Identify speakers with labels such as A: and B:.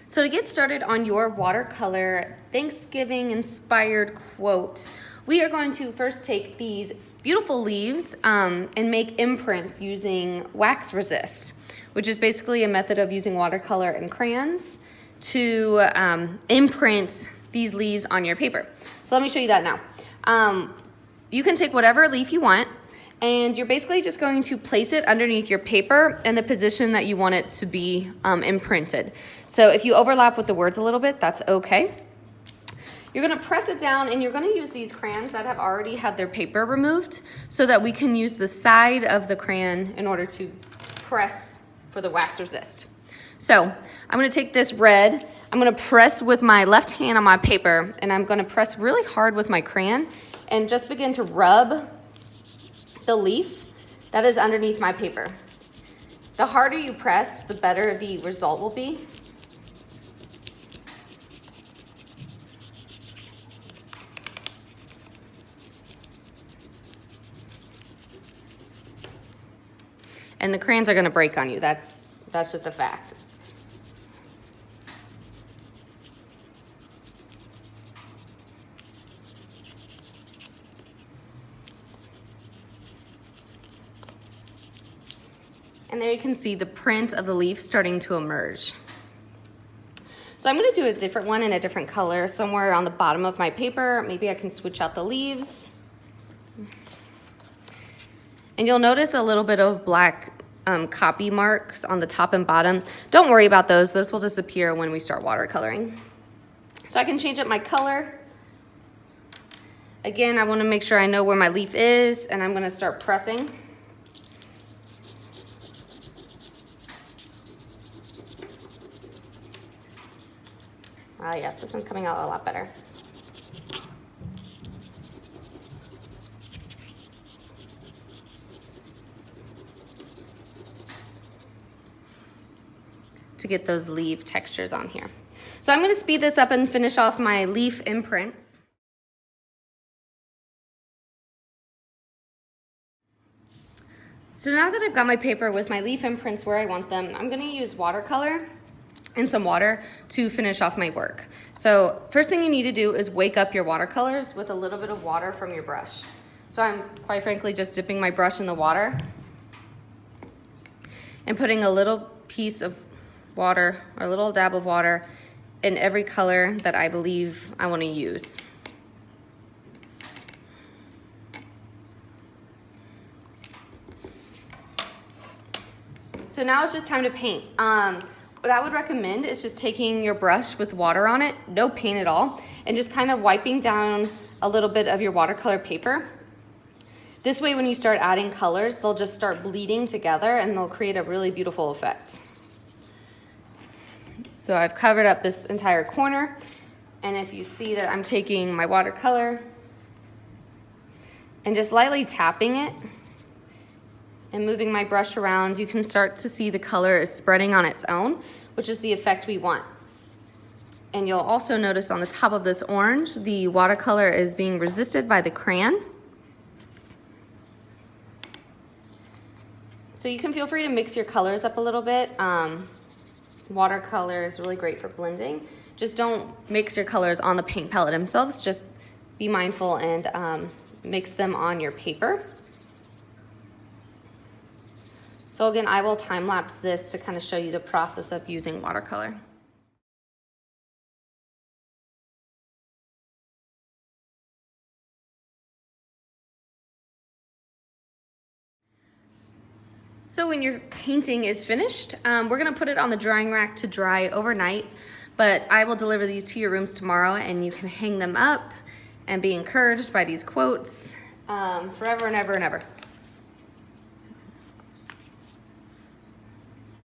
A: So to get started on your watercolor Thanksgiving inspired quote, we are going to first take these beautiful leaves and make imprints using wax resist, which is basically a method of using watercolor and crayons to imprint these leaves on your paper. So let me show you that now. You can take whatever leaf you want, and you're basically just going to place it underneath your paper in the position that you want it to be imprinted. So if you overlap with the words a little bit, that's okay. You're gonna press it down, and you're gonna use these crayons that have already had their paper removed so that we can use the side of the crayon in order to press for the wax resist. So I'm gonna take this red, I'm gonna press with my left hand on my paper, and I'm gonna press really hard with my crayon and just begin to rub the leaf that is underneath my paper. The harder you press, the better the result will be. And the crayons are gonna break on you. That's just a fact. And there you can see the print of the leaf starting to emerge. So I'm gonna do a different one in a different color somewhere on the bottom of my paper. Maybe I can switch out the leaves. And you'll notice a little bit of black copy marks on the top and bottom. Don't worry about those. Those will disappear when we start watercoloring. So I can change up my color. Again, I wanna make sure I know where my leaf is, and I'm gonna start pressing. Yes, this one's coming out a lot better. To get those leaf textures on here. So I'm gonna speed this up and finish off my leaf imprints. So now that I've got my paper with my leaf imprints where I want them, I'm gonna use watercolor and some water to finish off my work. So first thing you need to do is wake up your watercolors with a little bit of water from your brush. So I'm quite frankly just dipping my brush in the water and putting a little piece of water or a little dab of water in every color that I believe I want to use. So now it's just time to paint. What I would recommend is just taking your brush with water on it, no paint at all, and just kind of wiping down a little bit of your watercolor paper. This way, when you start adding colors, they'll just start bleeding together and they'll create a really beautiful effect. So I've covered up this entire corner, and if you see that I'm taking my watercolor and just lightly tapping it and moving my brush around, you can start to see the color is spreading on its own, which is the effect we want. And you'll also notice on the top of this orange, the watercolor is being resisted by the crayon. So you can feel free to mix your colors up a little bit. Watercolor is really great for blending. Just don't mix your colors on the paint palette themselves. Just be mindful and mix them on your paper. So again, I will time lapse this to kind of show you the process of using watercolor. So when your painting is finished, we're gonna put it on the drying rack to dry overnight, but I will deliver these to your rooms tomorrow, and you can hang them up and be encouraged by these quotes forever and ever and ever.